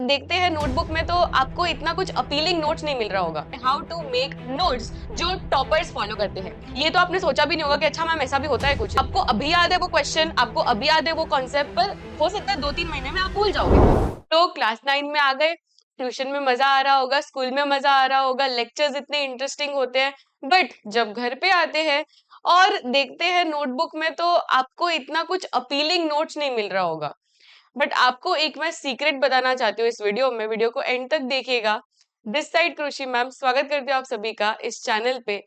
देखते हैं नोटबुक में तो आपको इतना कुछ अपीलिंग नोट्स नहीं मिल रहा होगा। हाउ टू मेक नोट्स जो टॉपर्स फॉलो करते हैं, ये तो आपने सोचा भी नहीं होगा कि अच्छा मैम ऐसा भी होता है कुछ। आपको अभी याद है वो क्वेश्चन, आपको अभी याद है वो कॉन्सेप्ट, पर हो सकता है 2-3 महीने में आप भूल जाओगे। तो क्लास 9 में आ गए, ट्यूशन में मजा आ रहा होगा, स्कूल में मजा आ रहा होगा, लेक्चर्स इतने इंटरेस्टिंग होते हैं, बट जब घर पे आते हैं और देखते हैं नोटबुक में तो आपको इतना कुछ अपीलिंग नोट्स नहीं मिल रहा होगा। बट आपको एक मैं सीक्रेट बताना चाहती हूँ इस वीडियो में, वीडियो को एंड तक देखिएगा। दिस साइड कृषि मैम, स्वागत करती हूँ आप सभी का इस चैनल पे।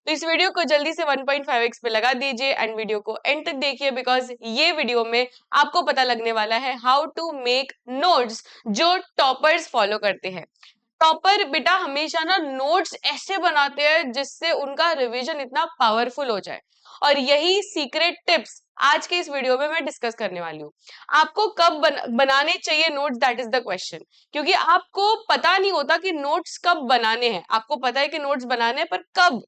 तो इस वीडियो को जल्दी से 1.5x पे लगा दीजिए एंड वीडियो को एंड तक देखिए, बिकॉज ये वीडियो में आपको पता लगने वाला है हाउ टू मेक नोट्स जो टॉपर्स फॉलो करते हैं। टॉपर बेटा हमेशा ना नोट्स ऐसे बनाते हैं जिससे उनका रिवीजन इतना पावरफुल हो जाए, और यही सीक्रेट टिप्स आज के इस वीडियो में मैं डिस्कस करने वाली हूँ। आपको कब बनाने चाहिए notes, that is the question. क्योंकि आपको पता नहीं होता कि नोट्स कब बनाने हैं। आपको पता है कि नोट्स बनाने हैं, पर कब?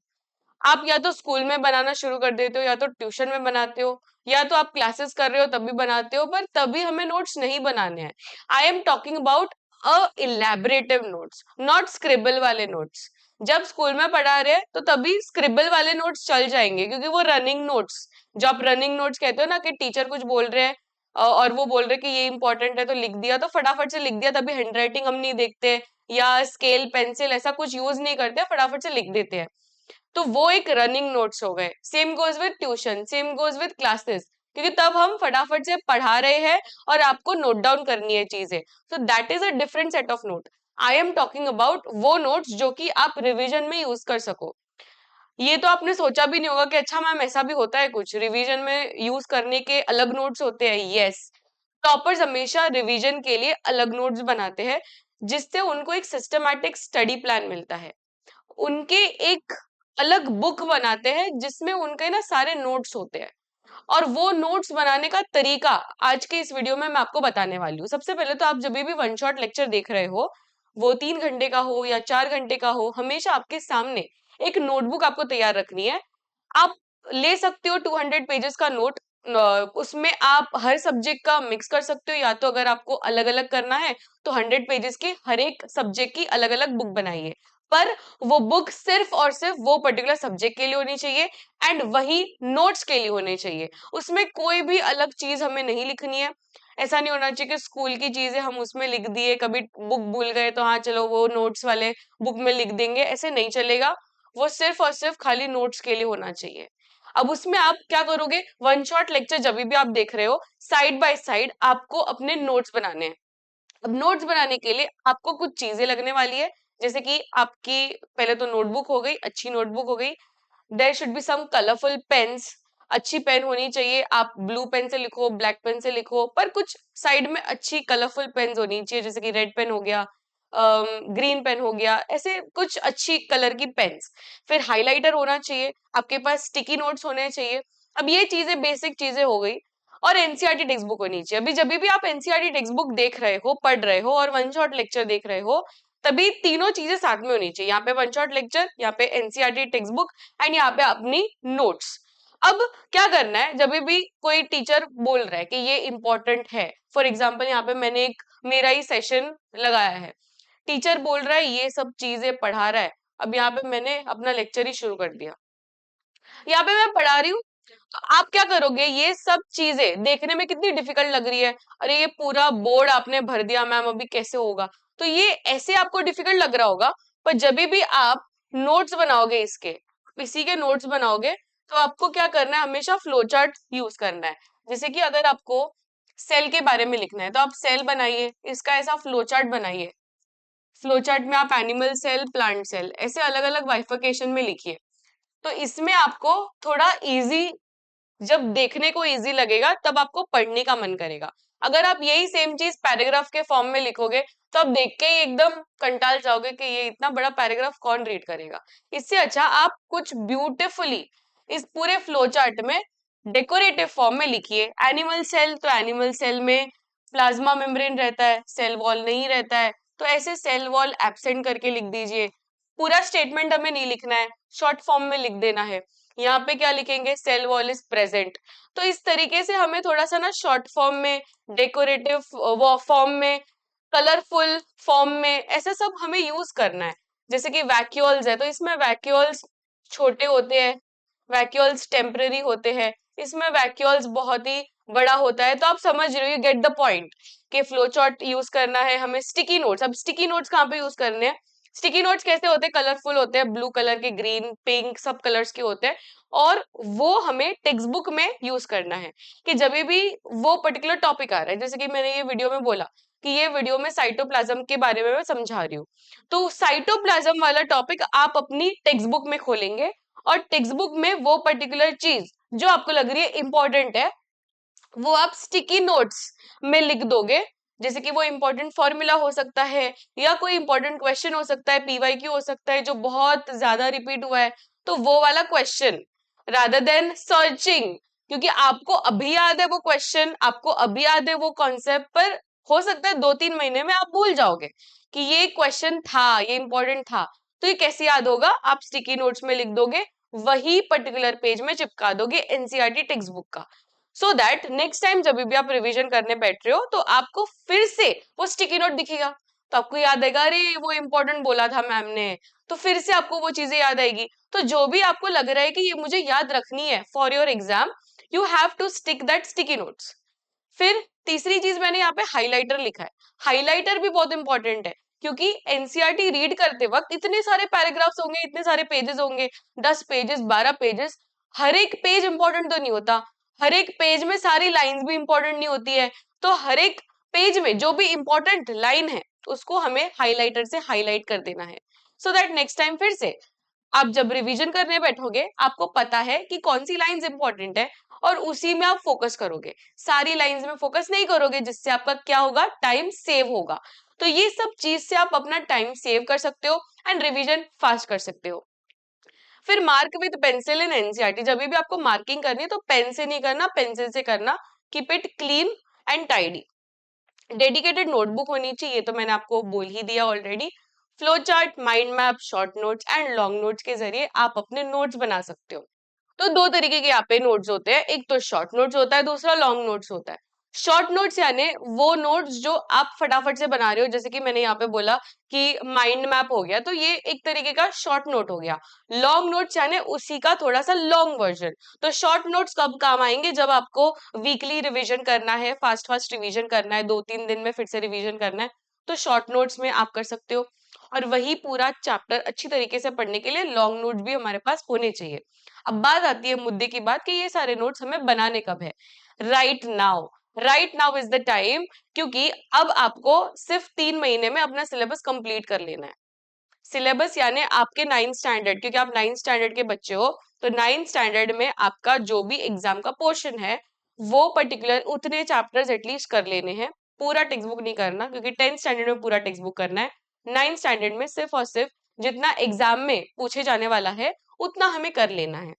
आप या तो स्कूल में बनाना शुरू कर देते हो, या तो ट्यूशन में बनाते हो, या तो आप क्लासेस कर रहे हो तब भी बनाते हो, पर तभी हमें नोट्स नहीं बनाने हैं। I am talking about a elaborative notes, not scribble वाले नोट्स। जब स्कूल में पढ़ा रहे हैं तो तभी स्क्रिबल वाले नोट्स चल जाएंगे, क्योंकि वो रनिंग नोट्स, जो आप रनिंग नोट्स कहते हो ना, कि टीचर कुछ बोल रहे हैं और वो बोल रहे हैं कि ये इंपॉर्टेंट है तो लिख दिया, तो फटाफट से लिख दिया, तभी हैंडराइटिंग हम नहीं देखते, या स्केल पेंसिल ऐसा कुछ यूज नहीं करते, फटाफट से लिख देते हैं। तो वो एक रनिंग नोट्स हो गए। Same goes with tuition, same goes with classes, क्योंकि तब हम फटाफट से पढ़ा रहे हैं और आपको नोट डाउन करनी है चीजें। So that is a different set of note. I am talking about वो नोट्स जो कि आप रिवीजन में यूज कर सको। ये तो आपने सोचा भी नहीं होगा कि अच्छा मैम ऐसा भी होता है कुछ, रिवीजन में यूज करने के अलग नोट्स होते हैं। यस, टॉपर्स हमेशा रिवीजन के लिए अलग नोट्स बनाते हैं, जिससे उनको एक सिस्टमैटिक स्टडी प्लान मिलता है। उनके एक अलग बुक बनाते हैं जिसमें उनके ना सारे नोट्स होते हैं, और वो नोट्स बनाने का तरीका आज के इस वीडियो में मैं आपको बताने वाली हूँ। सबसे पहले तो आप जब भी वन शॉट लेक्चर देख रहे हो, वो 3 घंटे का हो या 4 घंटे का हो, हमेशा आपके सामने एक नोटबुक आपको तैयार रखनी है। आप ले सकते हो 200 पेजेस का नोट, उसमें आप हर सब्जेक्ट का मिक्स कर सकते हो, या तो अगर आपको अलग अलग करना है तो 100 पेजेस की हर एक सब्जेक्ट की अलग अलग बुक बनाइए। पर वो बुक सिर्फ और सिर्फ वो पर्टिकुलर सब्जेक्ट के लिए होनी चाहिए, एंड वही नोट्स के लिए होने चाहिए। उसमें कोई भी अलग चीज हमें नहीं लिखनी है। ऐसा नहीं होना चाहिए कि स्कूल की चीजें हम उसमें लिख दिए, कभी बुक भूल गए तो हाँ चलो वो नोट्स वाले बुक में लिख देंगे, ऐसे नहीं चलेगा। वो सिर्फ और सिर्फ खाली नोट्स के लिए होना चाहिए। अब उसमें आप क्या करोगे, वन शॉट लेक्चर जब भी आप देख रहे हो, साइड बाय साइड आपको अपने नोट्स बनाने हैं। अब नोट्स बनाने के लिए आपको कुछ चीजें लगने वाली है, जैसे कि आपकी पहले तो नोटबुक हो गई, अच्छी नोटबुक हो गई। There should be some colourful pens, अच्छी पेन होनी चाहिए। आप ब्लू पेन से लिखो, ब्लैक पेन से लिखो, पर कुछ साइड में अच्छी कलरफुल पेन्स होनी चाहिए, जैसे कि रेड पेन हो गया, ग्रीन पेन हो गया, ऐसे कुछ अच्छी कलर की पेन्स। फिर हाइलाइटर होना चाहिए, आपके पास स्टिकी नोट्स होने चाहिए। अब ये चीजें बेसिक चीजें हो गई। और एनसीईआरटी टेक्स्ट बुक होनी चाहिए। अभी जब भी आप एनसीईआरटी टेक्स्ट बुक देख रहे हो, पढ़ रहे हो और वन शॉट लेक्चर देख रहे हो, तभी तीनों चीजें साथ में होनी चाहिए। यहाँ पे वन शॉट लेक्चर, यहाँ पे एनसीईआरटी टेक्स्ट बुक, एंड यहाँ पे अपनी नोट्स। अब क्या करना है, जब भी कोई टीचर बोल रहा है कि ये इंपॉर्टेंट है, फॉर एग्जाम्पल यहाँ पे मैंने एक मेरा ही सेशन लगाया है, टीचर बोल रहा है ये सब चीजें पढ़ा रहा है। अब यहाँ पे मैंने अपना लेक्चर ही शुरू कर दिया, यहाँ पे मैं पढ़ा रही हूँ, तो आप क्या करोगे, ये सब चीजें देखने में कितनी डिफिकल्ट लग रही है। अरे ये पूरा बोर्ड आपने भर दिया मैम, अभी कैसे होगा? तो ये ऐसे आपको डिफिकल्ट लग रहा होगा, पर जब भी आप नोट्स बनाओगे, इसके इसी के नोट्स बनाओगे, तो आपको क्या करना है, हमेशा फ्लो चार्ट यूज करना है। जैसे कि अगर आपको सेल के बारे में लिखना है तो आप सेल बनाइए, इसका ऐसा फ्लो चार्ट बनाइए। फ्लो चार्ट में आप एनिमल सेल, प्लांट सेल, ऐसे अलग अलग बाइफर्केशन में लिखिए। तो इसमें आपको थोड़ा इजी, जब देखने को इजी लगेगा तब आपको पढ़ने का मन करेगा। अगर आप यही सेम चीज पैराग्राफ के फॉर्म में लिखोगे तो आप देख के ही एकदम कंटाल जाओगे कि ये इतना बड़ा पैराग्राफ कौन रीड करेगा। इससे अच्छा आप कुछ ब्यूटिफुली इस पूरे फ्लो चार्ट में डेकोरेटिव फॉर्म में लिखिए। एनिमल सेल, तो एनिमल सेल में प्लाज्मा मेम्ब्रेन रहता है, सेल वॉल नहीं रहता है, तो ऐसे सेल वॉल एब्सेंट करके लिख दीजिए। पूरा स्टेटमेंट हमें नहीं लिखना है, शॉर्ट फॉर्म में लिख देना है। यहाँ पे क्या लिखेंगे, सेल वॉल इज प्रेजेंट। तो इस तरीके से हमें थोड़ा सा ना शॉर्ट फॉर्म में, डेकोरेटिव फॉर्म में कलरफुल फॉर्म में, ऐसा सब हमें यूज करना है। जैसे कि वैक्यूल्स है, तो इसमें वैक्यूल्स छोटे होते हैं, वैक्यूल्स टेम्पररी होते हैं, इसमें वैक्यूल्स बहुत ही बड़ा होता है। तो आप समझ रहे हो, यू गेट द पॉइंट कि फ्लो चार्ट यूज करना है हमें। स्टिकी नोट्स, अब स्टिकी नोट्स कहाँ पे यूज करने हैं? स्टिकी नोट्स कैसे होते हैं? कलरफुल होते हैं, ब्लू कलर के, ग्रीन, पिंक, सब कलर्स के होते हैं। और वो हमें टेक्स्ट बुक में यूज करना है कि जब भी वो पर्टिकुलर टॉपिक आ रहा है, जैसे कि मैंने ये वीडियो में बोला कि ये वीडियो में साइटोप्लाज्म के बारे में मैं समझा रही हूँ, तो साइटोप्लाज्म वाला टॉपिक आप अपनी टेक्स्ट बुक में खोलेंगे और टेक्स्ट बुक में वो पर्टिकुलर चीज जो आपको लग रही है इंपॉर्टेंट है, वो आप स्टिकी नोट्स में लिख दोगे। जैसे कि वो इंपॉर्टेंट फॉर्मूला हो सकता है, या कोई इंपॉर्टेंट क्वेश्चन हो सकता है, पीवाईक्यू हो सकता है जो बहुत ज्यादा रिपीट हुआ है, तो वो वाला क्वेश्चन, रादर देन सर्चिंग, क्योंकि आपको अभी याद है वो क्वेश्चन, आपको अभी याद है वो कॉन्सेप्ट, पर हो सकता है 2-3 महीने में आप भूल जाओगे कि ये क्वेश्चन था, ये इंपॉर्टेंट था। तो ये कैसे याद होगा? आप स्टिकी नोट्स में लिख दोगे, वही पर्टिकुलर पेज में चिपका दोगे एनसीईआरटी टेक्स्ट बुक का, सो दैट नेक्स्ट टाइम जब भी आप रिवीजन करने बैठ रहे हो तो आपको फिर से वो स्टिकी नोट दिखेगा, तो आपको याद आएगा, अरे वो इंपॉर्टेंट बोला था मैम ने, तो फिर से आपको वो चीजें याद आएगी। तो जो भी आपको लग रहा है कि ये मुझे याद रखनी है for your exam, you have to stick that sticky notes. फिर तीसरी चीज मैंने यहाँ पे हाइलाइटर लिखा है। हाइलाइटर भी बहुत इंपॉर्टेंट है, क्योंकि एनसीईआरटी रीड करते वक्त इतने सारे पैराग्राफ्स होंगे, इतने सारे पेजेस होंगे, 10 पेजेस, 12 पेजेस, हर एक पेज इंपॉर्टेंट तो नहीं होता, हर एक पेज में सारी लाइंस भी इंपॉर्टेंट नहीं होती है। तो हर एक पेज में जो भी इंपॉर्टेंट लाइन है उसको हमें हाइलाइटर से हाईलाइट कर देना है, सो दैट नेक्स्ट टाइम फिर से आप जब रिवीजन करने बैठोगे आपको पता है कि कौन सी लाइंस इंपॉर्टेंट है, और उसी में आप फोकस करोगे। सारी लाइंस में फोकस नहीं करोगे, जिससे आपका क्या होगा? टाइम सेव होगा। तो ये सब चीज से आप अपना टाइम सेव कर सकते हो एंड रिवीजन फास्ट कर सकते हो। फिर mark with pencil in NCERT, जब भी आपको मार्किंग करनी है तो पेन से नहीं करना, पेंसिल से करना। Keep it clean and tidy. Dedicated notebook होनी चाहिए, ये तो मैंने आपको बोल ही दिया already. Flow chart, mind map, short notes and long notes के जरिए आप अपने नोट्स बना सकते हो। तो दो तरीके के यहाँ पे नोट्स होते हैं, एक तो शॉर्ट नोट्स होता है, दूसरा लॉन्ग नोट्स होता है। शॉर्ट नोट्स यानी वो नोट्स जो आप फटाफट से बना रहे हो, जैसे कि मैंने यहाँ पे बोला कि माइंड मैप हो गया, तो ये एक तरीके का शॉर्ट नोट हो गया। लॉन्ग नोट्स यानी उसी का थोड़ा सा लॉन्ग वर्जन। तो शॉर्ट नोट्स कब काम आएंगे? जब आपको वीकली रिवीजन करना है, फास्ट फास्ट रिवीजन करना है, 2-3 दिन में फिर से रिवीजन करना है, तो शॉर्ट नोट्स में आप कर सकते हो। और वही पूरा चैप्टर अच्छी तरीके से पढ़ने के लिए लॉन्ग नोट्स भी हमारे पास होने चाहिए। अब बात आती है मुद्दे की बात कि ये सारे नोट्स हमें बनाने कब है? Right now. Right now is the time, क्योंकि अब आपको सिर्फ 3 महीने में अपना सिलेबस कंप्लीट कर लेना है। सिलेबस यानी आपके 9th स्टैंडर्ड, क्योंकि आप 9th स्टैंडर्ड के बच्चे हो, तो 9th स्टैंडर्ड में आपका जो भी एग्जाम का पोर्शन है, वो पर्टिकुलर उतने चैप्टर्स एटलीस्ट कर लेने हैं। पूरा टेक्स्ट बुक नहीं करना, क्योंकि 10th स्टैंडर्ड में पूरा टेक्स्ट बुक करना है। 9th स्टैंडर्ड में सिर्फ और सिर्फ जितना एग्जाम में पूछे जाने वाला है उतना हमें कर लेना है।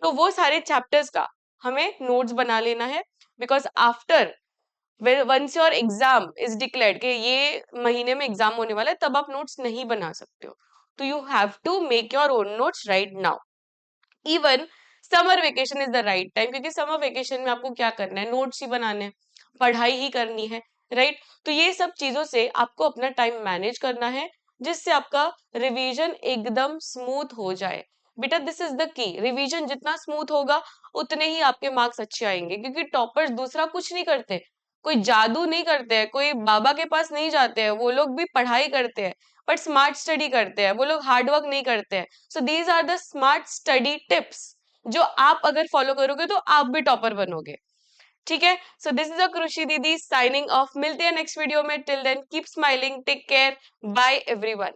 तो वो सारे चैप्टर्स का हमें नोट्स बना लेना है, because after once your exam is declared कि ये महीने में एग्जाम होने वाला है, तब आप नोट्स नहीं बना सकते हो। तो you have to make your own notes right now. Even summer vacation is the right time, क्योंकि समर वेकेशन में आपको क्या करना है? नोट्स ही बनाने हैं, पढ़ाई ही करनी है, राइट? तो ये सब चीजों से आपको अपना टाइम मैनेज करना है, जिससे आपका रिवीजन एकदम स्मूथ हो जाए। बेटा this is the key, revision जितना स्मूथ होगा उतने ही आपके मार्क्स अच्छे आएंगे, क्योंकि टॉपर्स दूसरा कुछ नहीं करते, कोई जादू नहीं करते हैं, कोई बाबा के पास नहीं जाते हैं, वो लोग भी पढ़ाई करते हैं बट स्मार्ट स्टडी करते हैं, वो लोग हार्ड वर्क नहीं करते हैं। So these are the smart study tips, जो आप अगर फॉलो करोगे तो आप भी टॉपर बनोगे। ठीक है, सो दिस इज अ कृषि दीदी साइनिंग ऑफ। मिलते हैं नेक्स्ट वीडियो में, till then keep smiling, take care, bye everyone.